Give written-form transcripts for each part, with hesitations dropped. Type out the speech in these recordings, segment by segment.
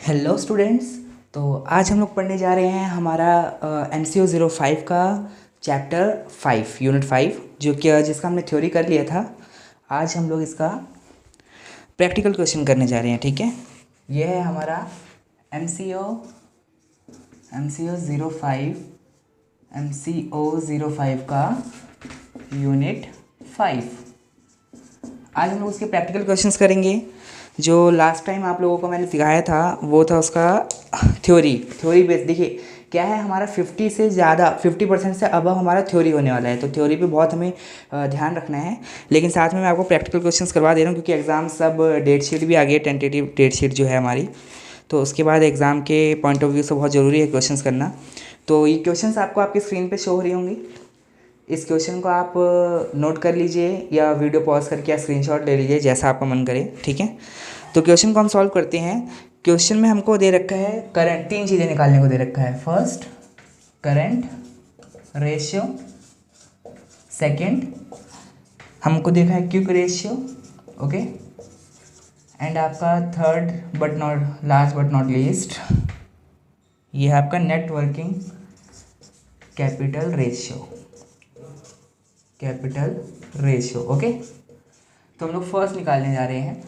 Hello students. तो आज हम लोग पढ़ने जा रहे हैं हमारा MCO 05 का चैप्टर 5 यूनिट 5 जो कि जिसका हमने थ्योरी कर लिया था। आज हम लोग इसका प्रैक्टिकल क्वेश्चन करने जा रहे हैं। ठीक है, यह है हमारा MCO 05 का यूनिट 5। आज हम लोग उसके प्रैक्टिकल क्वेश्चंस करेंगे। जो लास्ट टाइम आप लोगों को मैंने सिखाया था वो था उसका थ्योरी बेस। देखिए क्या है, हमारा 50% से अब हमारा थ्योरी होने वाला है, तो थ्योरी पे बहुत हमें ध्यान रखना है। लेकिन साथ में मैं आपको प्रैक्टिकल क्वेश्चंस करवा दे रहा हूँ क्योंकि एग्ज़ाम सब डेट शीट भी आ गई है, टेंटेटिव डेट शीट जो है हमारी। तो उसके बाद एग्ज़ाम के पॉइंट ऑफ व्यू से बहुत ज़रूरी है क्वेश्चंस करना। तो ये क्वेश्चंस आपको आपकी स्क्रीन पे शो हो रही होंगी। इस क्वेश्चन को आप नोट कर लीजिए या वीडियो पॉज करके या स्क्रीनशॉट ले लीजिए, जैसा आपका मन करे। ठीक है, तो क्वेश्चन को हम सॉल्व करते हैं। क्वेश्चन में हमको दे रखा है करंट, 3 चीज़ें निकालने को दे रखा है। फर्स्ट करंट रेशियो, सेकंड हमको देखा है क्विक रेशियो, ओके, एंड आपका third but not last but not least ये है आपका net working capital ratio. Okay, तो हम लोग फर्स्ट निकालने जा रहे हैं।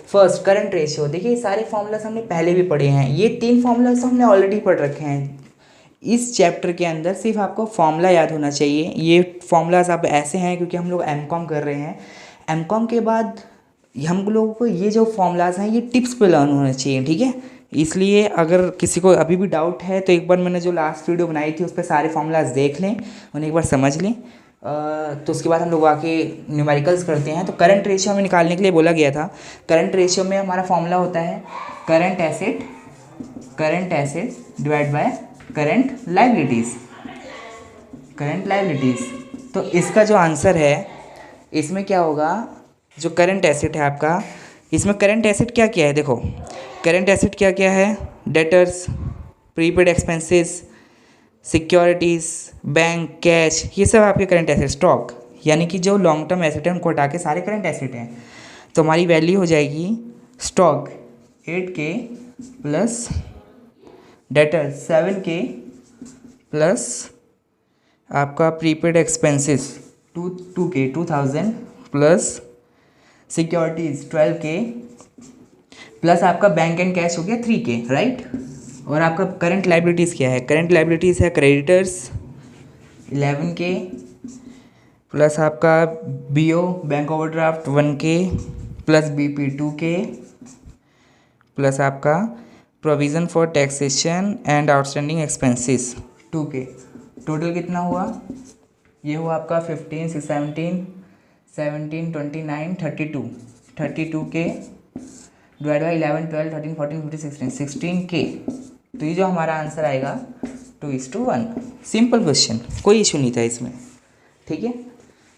First current ratio. देखिए सारे फॉर्मूलास हमने पहले भी पढ़े हैं, ये 3 फॉर्मूलास हमने ऑलरेडी पढ़ रखे हैं। इस चैप्टर के अंदर सिर्फ आपको फॉर्मूला याद होना चाहिए। ये फॉर्मूलास अब ऐसे हैं क्योंकि हम लोग MCOM कर रहे हैं। MCOM के बाद हम लोगों को ये जो फॉर्मूलास हैं ये टिप्स पे लर्न होने चाहिए। ठीक है, इसलिए अगर किसी को अभी भी डाउट है तो एक बार मैंने जो लास्ट वीडियो बनाई थी उस पर सारे फॉर्मूलास देख लें, उन्हें एक बार समझ लें। तो उसके बाद हम लोग आके न्यूमेरिकल्स करते हैं। तो करंट रेशियो हमें निकालने के लिए बोला गया था। करंट रेशियो में हमारा फॉर्मूला होता है current asset divide by current liabilities. तो इसका जो आंसर है इसमें क्या होगा, जो करंट एसेट है आपका, इसमें करंट एसेट क्या क्या है, देखो करंट एसेट क्या क्या है, debtors, prepaid expenses, securities, bank, cash, ये सब आपके करंट एसेट। स्टॉक यानी कि जो लॉन्ग टर्म एसेट है उनको हटा के सारे करंट एसेट हैं। तो हमारी वैल्यू हो जाएगी stock 8K plus debtor 7K plus आपका prepaid expenses 2000 plus securities 12K plus आपका बैंक एंड कैश हो गया 3K, राइट। और आपका करंट लाइबिलिटीज़ क्या है, करंट लाइबिलिटीज़ है क्रेडिटर्स 11K प्लस आपका BO bank overdraft 1K plus BP 2K plus आपका provision for taxation and outstanding expenses 2K। Total कितना हुआ, ये हुआ आपका 15, 16, 17, 29, 32K डिवाइड बाई 11, 12, 13, 14, 15, 16K। तो ये जो हमारा आंसर आएगा 2:1। सिंपल क्वेश्चन, कोई इशू नहीं था इसमें। ठीक है,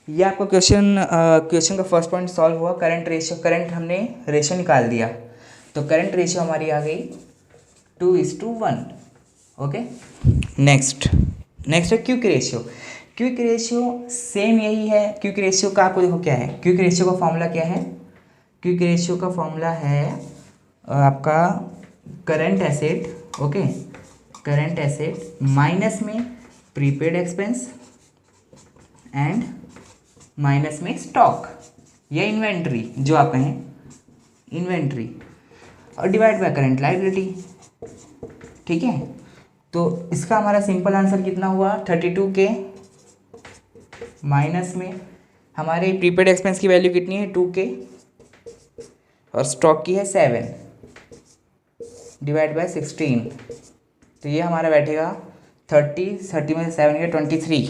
ये आपका क्वेश्चन का फर्स्ट पॉइंट सॉल्व हुआ। करंट हमने रेशियो निकाल दिया, तो करंट रेशियो हमारी आ गई 2:1। ओके, नेक्स्ट है क्विक रेशियो। सेम यही है। क्विक रेशियो का आपको देखो क्या है, क्विक रेशियो का फॉर्मूला क्या है, क्विक रेशियो का फॉर्मूला है आपका current asset, okay, current asset minus में प्रीपेड एक्सपेंस एंड माइनस में स्टॉक या इन्वेंट्री, जो आप कहें इन्वेंट्री, और डिवाइड बाय करंट लायबिलिटी। ठीक है, तो इसका हमारा सिंपल आंसर कितना हुआ 32K माइनस में हमारे प्रीपेड एक्सपेंस की वैल्यू कितनी है 2K और स्टॉक की है 7 डिवाइड बाय 16। तो ये हमारा बैठेगा 30 में से 7 गया 23।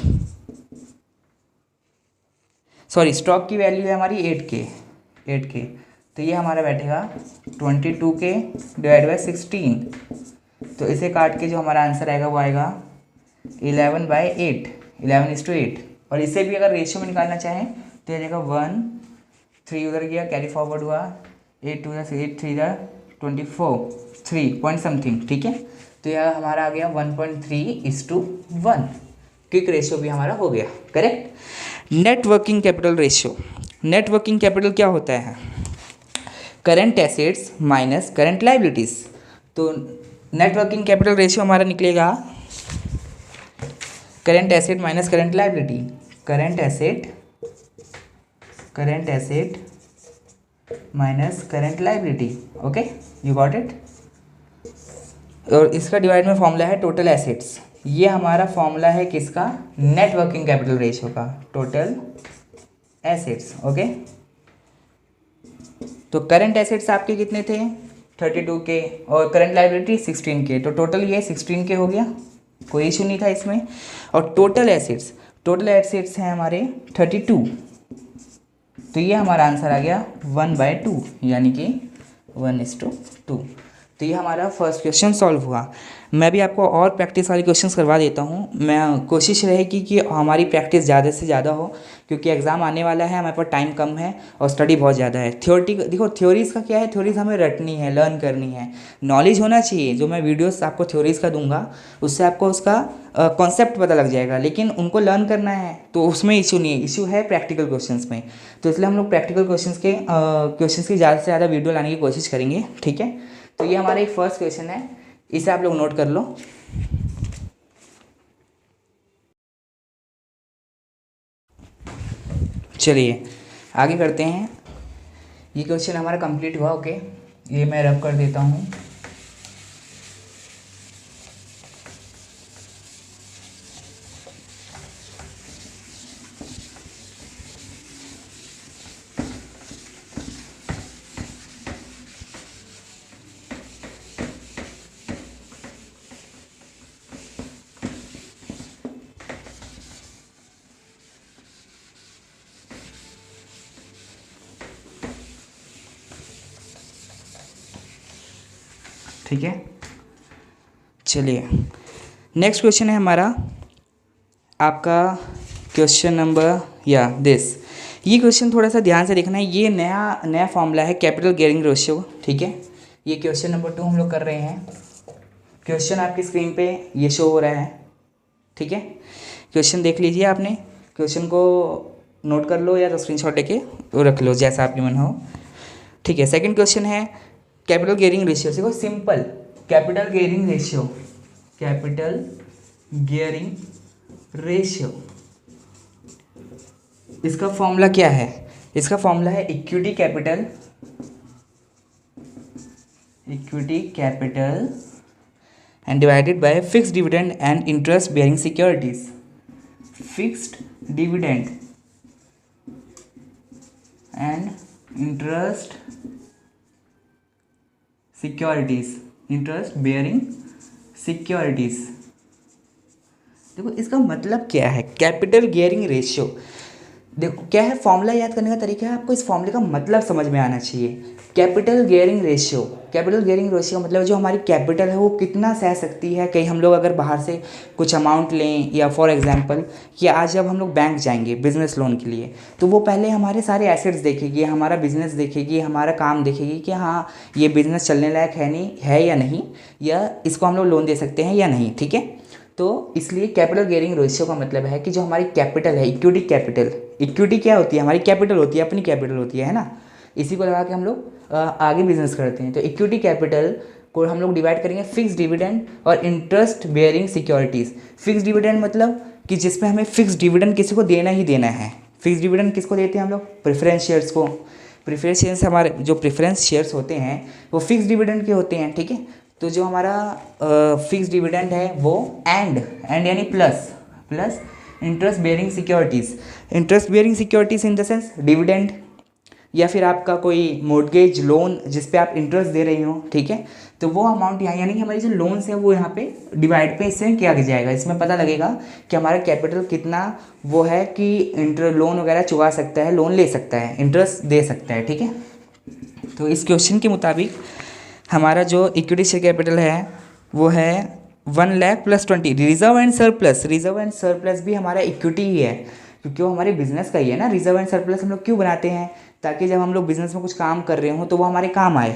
सॉरी, स्टॉक की वैल्यू है हमारी 8K। तो ये हमारा बैठेगा 22K डिवाइड बाय 16। तो इसे काट के जो हमारा आंसर आएगा वो आएगा 11/8, 11:8। और इसे भी अगर रेशियो में निकालना चाहें तो ये जाएगा 1, 3 उधर गया, कैरी फॉरवर्ड हुआ, 8 2 8 3 24, 3 पॉइंट समथिंग। ठीक है, तो यह हमारा आ गया 1.3:1। क्विक रेशियो भी हमारा हो गया correct. Net working capital ratio. Net working capital क्या होता है, current assets minus current liabilities. तो नेट वर्किंग कैपिटल रेशियो हमारा निकलेगा current asset minus current liability, current asset minus current liability. Okay, you got it. और इसका divide में formula है टोटल एसेट्स। ये हमारा फॉर्मूला है किसका? नेट वर्किंग कैपिटल रेशियो का, टोटल एसेट्स। ओके, तो करंट एसेट्स आपके कितने थे? 32 के, और करंट लायबिलिटी 16 के, तो टोटल ये 16 के हो गया, कोई इशू नहीं था इसमें। और टोटल एसेट्स हैं हमारे 32, तो ये हमारा आंसर आ गया 1/2, यानी कि 1:2। तो ये हमारा फर्स्ट क्वेश्चन सॉल्व हुआ। मैं भी आपको और प्रैक्टिस वाले क्वेश्चंस करवा देता हूँ। मैं कोशिश रहेगी कि हमारी प्रैक्टिस ज़्यादा से ज़्यादा हो, क्योंकि एग्ज़ाम आने वाला है, हमारे पास टाइम कम है और स्टडी बहुत ज़्यादा है। थ्योरिटी देखो, थ्योरीज़ का क्या है, थ्योरीज़ हमें रटनी है, लर्न करनी है, नॉलेज होना चाहिए। जो मैं वीडियोस आपको थ्योरीज़ का दूंगा उससे आपको उसका कॉन्सेप्ट पता लग जाएगा, लेकिन उनको लर्न करना है तो उसमें इशू नहीं है, इशू है प्रैक्टिकल क्वेश्चंस में। तो इसलिए हम लोग प्रैक्टिकल क्वेश्चंस की ज़्यादा से ज़्यादा वीडियो लाने की कोशिश करेंगे, ठीक है। तो ये हमारा एक फर्स्ट क्वेश्चन है, इसे आप लोग नोट कर लो। चलिए आगे करते हैं। ये क्वेश्चन हमारा कंप्लीट हुआ। ओके, ये मैं रब कर देता हूँ। ठीक है, चलिए नेक्स्ट क्वेश्चन है हमारा आपका क्वेश्चन नंबर दिस। ये क्वेश्चन थोड़ा सा ध्यान से देखना है। ये नया फॉर्मूला है कैपिटल गियरिंग रेशियो, ठीक है। ये क्वेश्चन नंबर 2 हम लोग कर रहे हैं। क्वेश्चन आपकी स्क्रीन पे ये शो हो रहा है, ठीक है। क्वेश्चन देख लीजिए, आपने क्वेश्चन को नोट कर लो या तो स्क्रीनशॉट लेके रख लो, जैसा आपकी मन हो, ठीक है। सेकंड क्वेश्चन है कैपिटल गियरिंग रेशियो। देखो सिंपल, कैपिटल गियरिंग रेशियो, इसका फॉर्मूला क्या है? इसका फॉर्मूला है equity capital and divided by fixed dividend and interest bearing securities. Fixed dividend and interest bearing securities. देखो इसका मतलब क्या है, कैपिटल गियरिंग रेशियो। देखो क्या है, फॉर्मूला याद करने का तरीका है, आपको इस फॉर्मूले का मतलब समझ में आना चाहिए। कैपिटल गियरिंग रेशियो का मतलब जो हमारी कैपिटल है वो कितना सह सकती है। कहीं हम लोग अगर बाहर से कुछ अमाउंट लें, या फॉर एग्जांपल कि आज जब हम लोग बैंक जाएंगे बिजनेस लोन के लिए, तो वो पहले हमारे सारे एसेट्स देखेगी, हमारा बिजनेस देखेगी, हमारा काम देखेगी कि हाँ ये बिजनेस चलने लायक है या नहीं, या इसको हम लोग लोन दे सकते हैं या नहीं, ठीक है। तो इसलिए कैपिटल गियरिंग रेशियो का मतलब है कि जो हमारी कैपिटल है, इक्विटी क्या होती है? हमारी कैपिटल होती है, अपनी कैपिटल होती है ना। इसी को लगा के हम लोग आगे बिजनेस करते हैं। तो इक्विटी कैपिटल को हम लोग डिवाइड करेंगे फिक्स डिविडेंड और interest bearing securities. Fix dividend मतलब कि जिसमें हमें फिक्स डिविडेंड किसी को देना ही देना है। फिक्स डिविडेंड किसको देते हैं हम लोग? प्रेफरेंस शेयर्स को। प्रेफरेंस शेयर्स, हमारे जो प्रेफरेंस शेयर्स होते हैं वो फिक्स डिविडेंड के होते हैं, ठीक है। तो जो हमारा फिक्स डिविडेंड है वो एंड यानी plus interest bearing securities in the sense dividend, या फिर आपका कोई मॉर्गेज लोन जिस पे आप इंटरेस्ट दे रहे हो, ठीक है। तो वो अमाउंट यहाँ, यानी कि हमारी जो लोन्स है वो यहाँ पे डिवाइड पे इससे किया जाएगा। इसमें पता लगेगा कि हमारा कैपिटल कितना वो है कि लोन वगैरह चुका सकता है, लोन ले सकता है, इंटरेस्ट दे सकता है, ठीक है। तो इस क्वेश्चन के मुताबिक हमारा जो इक्विटी शेयर कैपिटल है वो है 1 लाख + 20। रिजर्व एंड सरप्लस भी हमारा इक्विटी ही है, क्योंकि वो हमारे बिजनेस का ही है ना। रिजर्व एंड सरप्लस हम लोग क्यों बनाते हैं? ताकि जब हम लोग बिजनेस में कुछ काम कर रहे हों तो वो हमारे काम आए।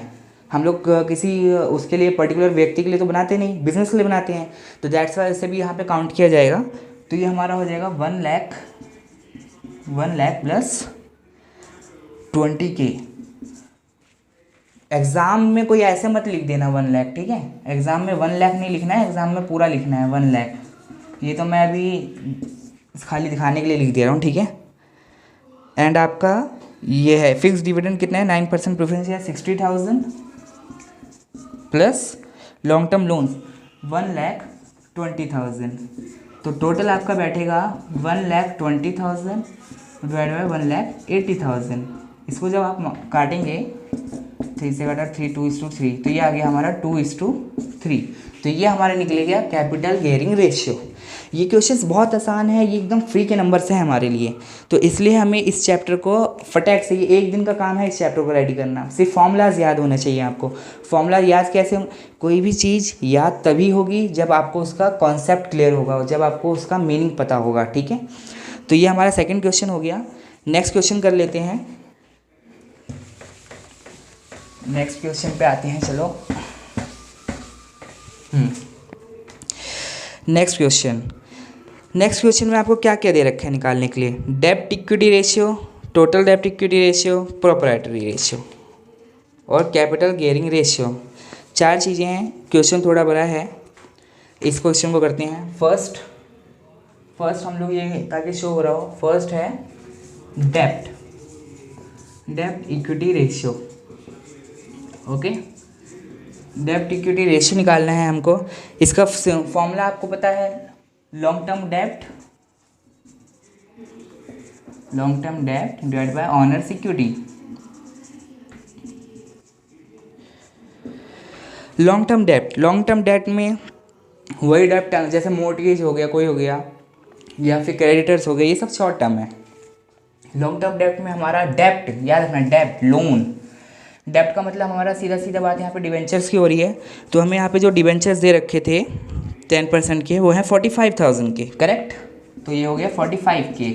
हम लोग किसी उसके लिए पर्टिकुलर व्यक्ति के लिए तो बनाते नहीं, बिजनेस के लिए बनाते हैं। तो दैट्स वाई इसे भी यहाँ पे काउंट किया जाएगा। तो ये हमारा हो जाएगा 1 लाख + 20K एग्ज़ाम में कोई ऐसे मत लिख देना 1 लाख, ठीक है। एग्ज़ाम में 1 लाख नहीं लिखना है, एग्ज़ाम में पूरा लिखना है 1 लाख। ये तो मैं अभी खाली दिखाने के लिए लिख दे रहा हूँ, ठीक है। एंड आपका ये है फिक्स डिविडेंड कितना है, 9% प्रेफरेंस है 60,000 प्लस लॉन्ग टर्म लोन्स 1,20,000। तो टोटल आपका बैठेगा 1,20,000 डिवाइड बाई 1,80,000। इसको जब आप काटेंगे 3 से काटा 3, 2:3, तो ये आ गया हमारा 2:3। तो ये हमारा निकले गया कैपिटल गियरिंग रेशियो। ये क्वेश्चंस बहुत आसान है, ये एकदम फ्री के नंबर से है हमारे लिए, तो इसलिए हमें इस चैप्टर को फटाक से, ये 1 दिन का काम है इस चैप्टर को रेडी करना। सिर्फ फॉर्मूलाज याद होना चाहिए आपको। फॉर्मूला याद कैसे, कोई भी चीज़ याद तभी होगी जब आपको उसका कॉन्सेप्ट क्लियर होगा, जब आपको उसका मीनिंग पता होगा, ठीक है। तो ये हमारा सेकेंड क्वेश्चन हो गया। नेक्स्ट क्वेश्चन कर लेते हैं। नेक्स्ट क्वेश्चन पे आते हैं, चलो। नेक्स्ट क्वेश्चन में आपको क्या क्या दे रखा है निकालने के लिए, डेब्ट इक्विटी रेशियो, टोटल डेब्ट इक्विटी रेशियो, प्रोप्राइटरी रेशियो और कैपिटल गियरिंग रेशियो। 4 चीज़ें हैं। क्वेश्चन थोड़ा बड़ा है, इस क्वेश्चन को करते हैं। फर्स्ट हम लोग ये ताकि शो हो रहा हो, फर्स्ट है डेब्ट इक्विटी रेशियो। ओके, डेब्ट इक्विटी रेशियो निकालना है हमको। इसका फॉर्मूला आपको पता है, लॉन्ग टर्म डेब्ट divide by honours equity. Long term डेब्ट में वही डेब्ट जैसे मोर्टगेज हो गया, कोई हो गया, या फिर क्रेडिटर्स हो गए, ये सब शॉर्ट टर्म है। लॉन्ग टर्म डेब्ट में हमारा डेब्ट याद रखना, डेब्ट लोन। डेब्ट का मतलब हमारा सीधा बात यहाँ पे डिवेंचर्स की हो रही है। तो हमें यहाँ पे जो डिवेंचर्स दे रखे थे 10% के, वो हैं 45,000 के, करेक्ट। तो ये हो गया 45 के।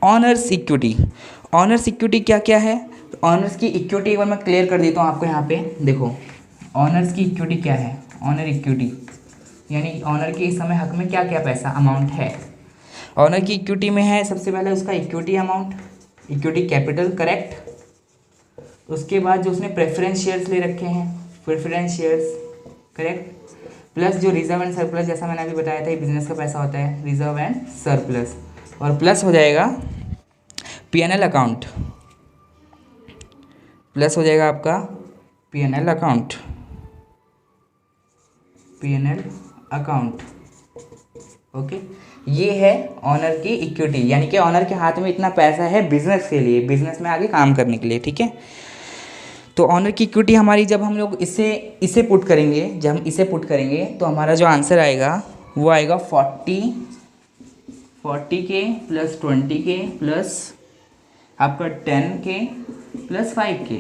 ऑनर्स इक्विटी क्या क्या है, ऑनर्स की इक्विटी एक बार मैं क्लियर कर देता हूँ आपको। यहाँ पे देखो, ऑनर्स की इक्विटी क्या है, ऑनर इक्विटी यानी ऑनर के इस समय हक में क्या क्या पैसा अमाउंट है। ऑनर की इक्विटी में है सबसे पहले उसका equity amount, equity capital, correct. उसके बाद जो उसने प्रेफरेंस शेयर्स ले रखे हैं, प्रेफरेंस शेयर्स, करेक्ट। प्लस जो रिजर्व एंड सरप्लस, जैसा मैंने अभी बताया था, ये बिजनेस का पैसा होता है, रिजर्व एंड सरप्लस। और प्लस हो जाएगा पीएनएल अकाउंट, प्लस हो जाएगा आपका पीएनएल अकाउंट। ओके, ये है ऑनर की इक्विटी, यानी कि ऑनर के हाथ में इतना पैसा है बिजनेस के लिए, बिजनेस में आगे काम करने के लिए, ठीक है। तो ऑनर की इक्विटी हमारी, जब हम लोग इसे पुट करेंगे, तो हमारा जो आंसर आएगा वो आएगा 40 के प्लस 20 के प्लस आपका 10 के प्लस 5 के।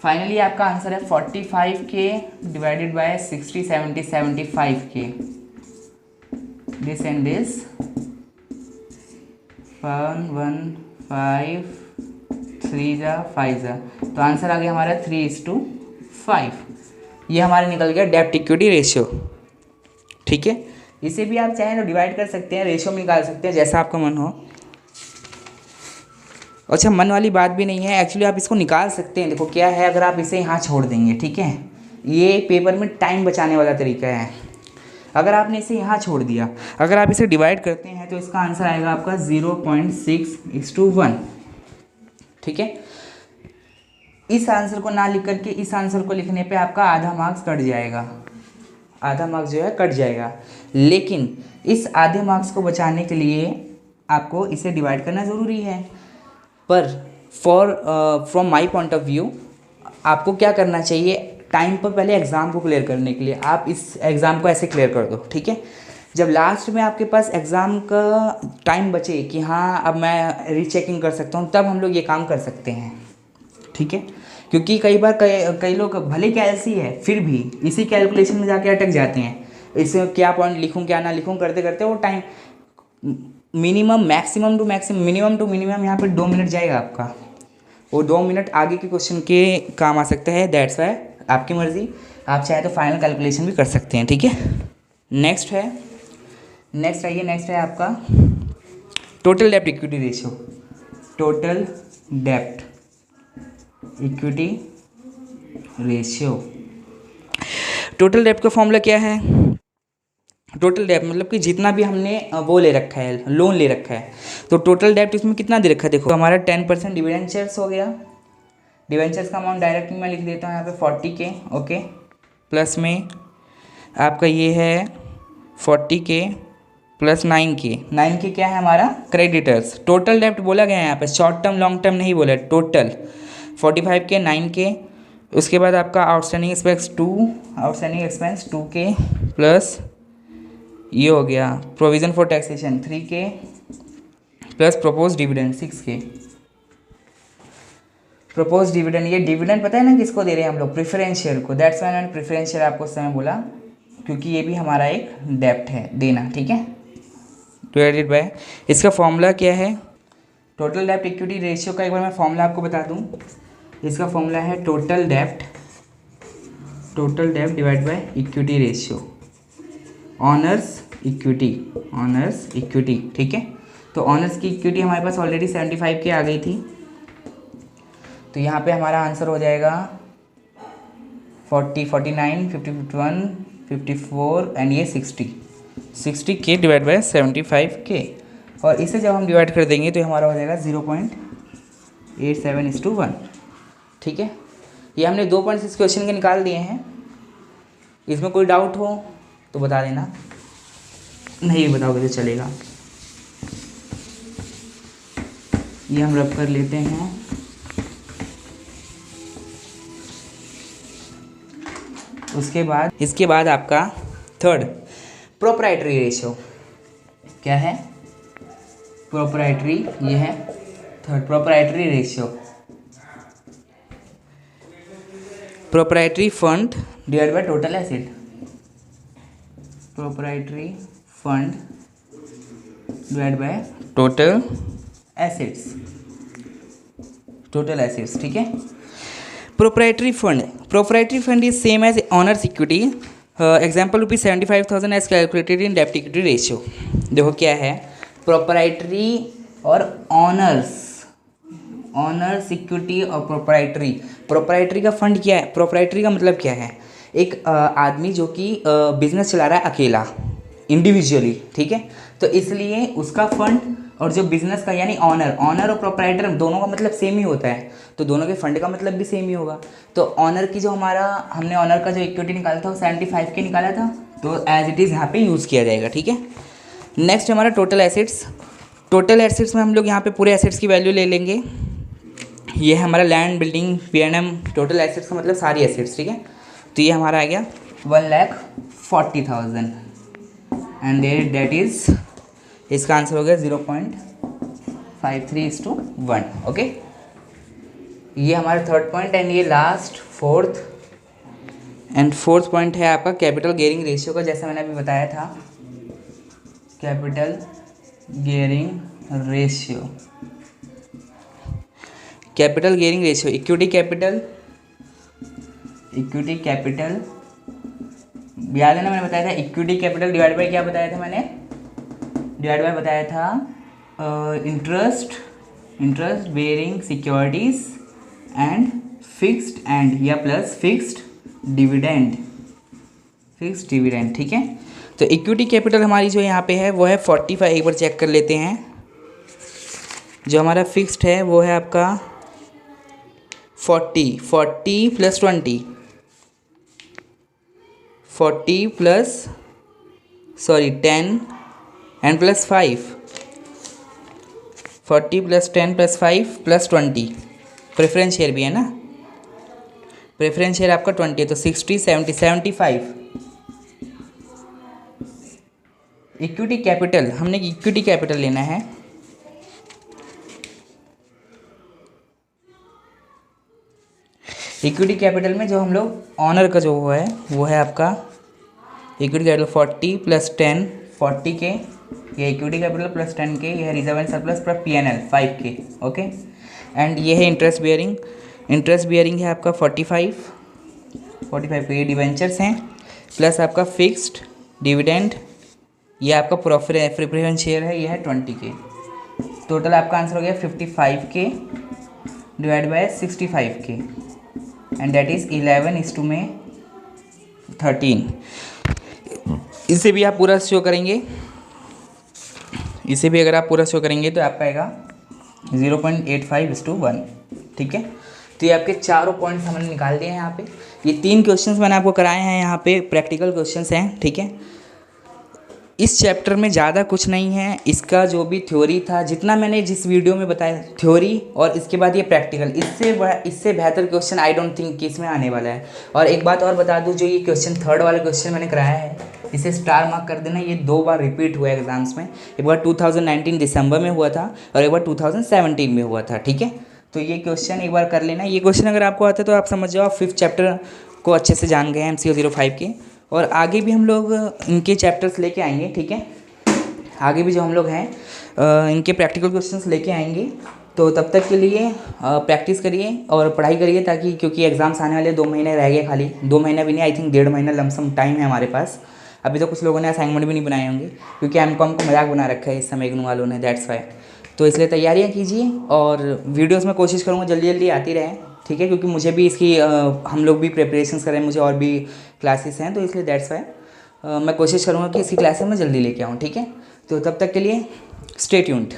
फाइनली आपका आंसर है 45 के डिवाइडेड बाय 60, 70, 75 के। दिस एंड दिस 1, 1, 5, 3 जा 5 जा, तो आंसर आ गया हमारा 3:5। ये हमारा निकल गया डेब्ट इक्विटी रेशियो, ठीक है। इसे भी आप चाहें तो डिवाइड कर सकते हैं, रेशियो में निकाल सकते हैं, जैसा आपका मन हो। अच्छा, मन वाली बात भी नहीं है, एक्चुअली आप इसको निकाल सकते हैं। देखो क्या है, अगर आप इसे यहाँ छोड़ देंगे, ठीक है, ये पेपर में टाइम बचाने वाला तरीका है। अगर आपने इसे यहाँ छोड़ दिया, अगर आप इसे डिवाइड करते हैं तो इसका आंसर आएगा आपका 0.6:1, ठीक है। इस आंसर को ना लिख करके इस आंसर को लिखने पे आपका आधा मार्क्स कट जाएगा, आधा मार्क्स जो है कट जाएगा। लेकिन इस आधे मार्क्स को बचाने के लिए आपको इसे डिवाइड करना ज़रूरी है। पर from my point of view आपको क्या करना चाहिए, टाइम पर पहले एग्ज़ाम को क्लियर करने के लिए आप इस एग्ज़ाम को ऐसे क्लियर कर दो, ठीक है। जब लास्ट में आपके पास एग्ज़ाम का टाइम बचे कि हाँ अब मैं रीचेकिंग कर सकता हूँ, तब हम लोग ये काम कर सकते हैं, ठीक है। क्योंकि कई बार कई लोग भले कैलसी है फिर भी इसी कैलकुलेशन में जाके अटक जाते हैं। इसे क्या पॉइंट लिखूँ क्या ना लिखूँ करते करते वो टाइम मैक्सिमम टू मिनिमम यहाँ पे 2 मिनट जाएगा आपका। वो 2 मिनट आगे के क्वेश्चन के काम आ सकता है। दैट्स वाई आपकी मर्ज़ी, आप चाहे तो फाइनल कैलकुलेशन भी कर सकते हैं, ठीक है। नेक्स्ट है आपका टोटल डेब्ट इक्विटी रेशियो। टोटल डेब्ट इक्विटी रेशियो। टोटल डेब्ट का फॉर्मूला क्या है? टोटल डेब्ट मतलब कि जितना भी हमने वो ले रखा है, लोन ले रखा है, तो टोटल डेब्ट इसमें कितना दे रखा है? देखो हमारा 10% डिबेंचर्स हो गया। डिबेंचर्स का अमाउंट डायरेक्ट मैं लिख देता हूँ यहाँ पे 40K, ओके। प्लस में आपका ये है 40K प्लस 9K क्या है हमारा? क्रेडिटर्स। टोटल डेब्ट बोला गया है यहाँ पे, शॉर्ट टर्म लॉन्ग टर्म नहीं बोला, टोटल 45K 9K। उसके बाद आपका आउटस्टैंडिंग एक्सपेंस 2K प्लस ये हो गया provision for taxation 3K plus propose dividend 6K। Propose dividend, ये डिविडेंड पता है ना किसको दे रहे हैं हम लोग? प्रेफरेंस शेयर को। दैट्स व्हाई मैंने प्रेफरेंस शेयर आपको उस समय बोला, क्योंकि ये भी हमारा एक डेब्ट है देना, ठीक है। डिवाइडेड बाय, इसका फॉर्मूला क्या है? टोटल डेब्ट इक्विटी रेशियो का एक बार मैं फॉर्मूला आपको बता दूं। इसका फॉर्मूला है टोटल डेब्ट divide by equity ratio, honours equity, ठीक है। तो ऑनर्स की इक्विटी हमारे पास ऑलरेडी 75K आ गई थी, तो यहाँ पे हमारा आंसर हो जाएगा 40, 49, 50, 51, 54 एंड ये 60K डिवाइड बाय 75K। और इसे जब हम डिवाइड कर देंगे तो हमारा हो जाएगा 0.87:1, ठीक है। ये हमने 2 पॉइंट्स इस क्वेश्चन के निकाल दिए हैं। इसमें कोई डाउट हो तो बता देना, नहीं बताओगे तो चलेगा। ये हम रब कर लेते हैं। इसके बाद आपका थर्ड प्रोप्राइटरी रेशियो क्या है? प्रोप्राइटरी, ये है third proprietary ratio. Proprietary fund divide by total asset, proprietary fund divide by total assets, ठीक है। Proprietary fund is same as owners equity. Example rupees 75,000 as calculated in डेब्ट equity ratio. देखो क्या है प्रोप्राइटरी और owners equity और proprietary का fund क्या है? प्रोप्राइटरी का मतलब क्या है? एक आदमी जो कि बिजनेस चला रहा है अकेला, इंडिविजुअली, ठीक है। तो इसलिए उसका फंड और जो बिजनेस का यानी ऑनर और प्रोप्राइटर दोनों का मतलब सेम ही होता है, तो दोनों के फंड का मतलब भी सेम ही होगा। तो ऑनर की जो हमने ऑनर का जो इक्विटी निकाला था वो 75K निकाला था, तो एज इट इज़ यहाँ पे यूज़ किया जाएगा, ठीक है। नेक्स्ट हमारा टोटल एसेट्स में हम लोग यहाँ पे पूरे एसेट्स की वैल्यू ले लेंगे। ये है हमारा land, building, P&M, total assets का मतलब सारी एसेट्स, ठीक है। तो ये हमारा आ गया 1,40,000 एंड डेट इज, इसका आंसर हो गया 0.53:1, ओके। ये हमारा थर्ड पॉइंट एंड ये लास्ट फोर्थ पॉइंट है आपका कैपिटल गियरिंग रेशियो का। जैसा मैंने अभी बताया था, capital gearing ratio, equity capital याद है ना, मैंने बताया था इक्विटी कैपिटल डिवाइड बाय क्या बताया था मैंने? डिवाइड बाय बताया था interest bearing securities and fixed and या प्लस फिक्स्ड डिविडेंड, ठीक है। तो इक्विटी कैपिटल हमारी जो यहाँ पे है वो है 45। एक बार चेक कर लेते हैं। जो हमारा फिक्स्ड है वो है आपका 40 plus 20, 10 and plus 5, 40 plus 10 plus 5 plus 20। Preference share भी है ना, प्रेफरेंस शेयर आपका 20 है, तो 60, 70, 75। इक्विटी कैपिटल, हमने इक्विटी कैपिटल लेना है। इक्विटी कैपिटल में जो हम लोग ऑनर का जो वो है आपका इक्विटी कैपिटल 40 प्लस 10, 40K, ये इक्विटी कैपिटल प्लस 10K, ये है reserve and surplus plus P&L 5K, okay. And ये है इंटरेस्ट बियरिंग है आपका 45 पे, ये डिवेंचर्स हैं, प्लस आपका फिक्स्ड डिविडेंड, ये आपका प्रेफरेंस शेयर है, ये है 20K। टोटल आपका आंसर हो गया 55K divide by 65K। And that is 11:13। इसे भी आप पूरा शो करेंगे, इसे भी अगर आप पूरा शो करेंगे तो आपका आएगा 0.85:1। ठीक है, तो ये आपके चारों पॉइंट्स हमने निकाल दिए हैं यहाँ पे। ये 3 क्वेश्चंस मैंने आपको कराए हैं यहाँ पे, प्रैक्टिकल क्वेश्चंस हैं। ठीक है, इस चैप्टर में ज़्यादा कुछ नहीं है। इसका जो भी थ्योरी था, जितना मैंने जिस वीडियो में बताया थ्योरी, और इसके बाद ये प्रैक्टिकल, इससे बेहतर क्वेश्चन आई डोंट थिंक कि इसमें आने वाला है। और एक बात और बता दूं, जो ये क्वेश्चन थर्ड वाला क्वेश्चन मैंने कराया है, इसे स्टार मार्क कर देना। ये 2 बार रिपीट हुआ है एग्जाम्स में। एक बार 2019 दिसंबर में हुआ था और एक बार 2017 में हुआ था। ठीक है, तो ये क्वेश्चन एक बार कर लेना। ये क्वेश्चन अगर आपको आता है तो आप समझ जाओ, आप 5th चैप्टर को अच्छे से जान गए हैं MCQ 05 के। और आगे भी हम लोग इनके चैप्टर्स लेके आएंगे। ठीक है, आगे भी जो हम लोग हैं इनके प्रैक्टिकल क्वेश्चंस लेके आएंगे। तो तब तक के लिए प्रैक्टिस करिए और पढ़ाई करिए, ताकि क्योंकि एग्ज़ाम्स आने वाले 2 महीने रह गए, खाली 2 महीने भी नहीं, आई थिंक 1.5 महीना लमसम टाइम है हमारे पास। अभी तो कुछ लोगों ने असाइनमेंट भी नहीं बनाए होंगे, क्योंकि M.Com को मजाक बना रखा है इस समय इग्नू वालों ने, दैट्स वाई। तो इसलिए तैयारियाँ कीजिए और वीडियोज़ में कोशिश करूँगा जल्दी जल्दी आती रहें। ठीक है, क्योंकि मुझे भी इसकी हम लोग भी प्रिपरेशंस करें, मुझे और भी क्लासेस हैं, तो इसलिए दैट्स वाई मैं कोशिश करूँगा कि इसकी क्लासेस में जल्दी लेके आऊँ। ठीक है, तो तब तक के लिए स्टे ट्यून्ड।